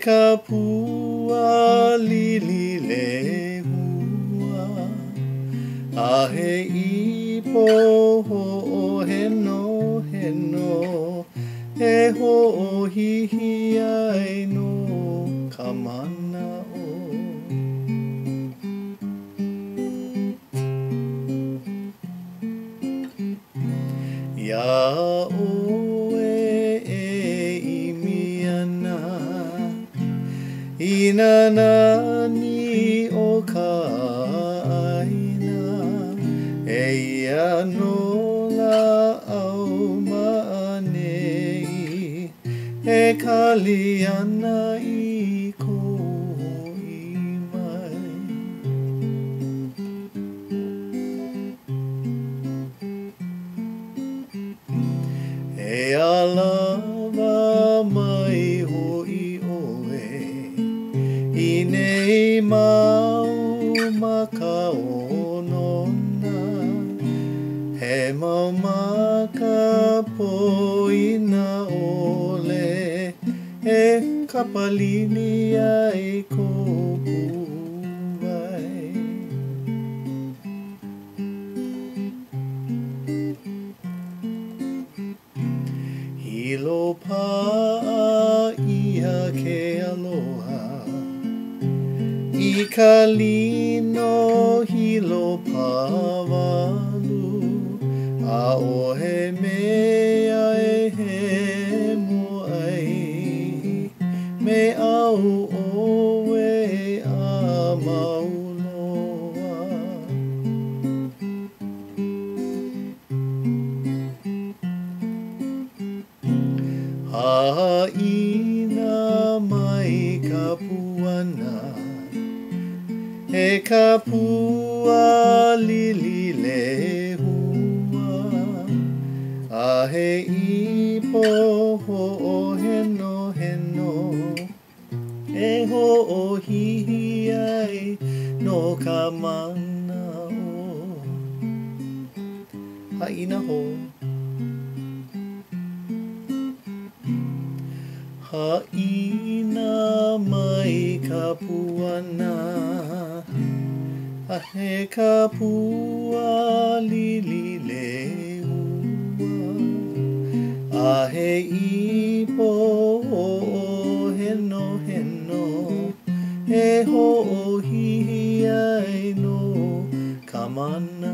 ka pua lili le hua a he ipo ho o heno heno e ho o hihi ai no ka mana o ia oe ina nani o ka aina e ia no la au maanei e kali ana i ko i mai e alava mai ho i oe I nei mau makaonona he mau maka poina ole e kapalini ai ko puai Hilo paa ia ke aloha I ka lino hilo pawalu a o he mea e he moai me au oe a mauloa Haina mai ka puana He ka pua lili le hua A he ipo ho o heno heno E ho o hihi ai no ka mana o Haina ho Haina mai ka puana A he ka pua lili le ua A he ipo o heno heno E ho o hihi ai no ka mana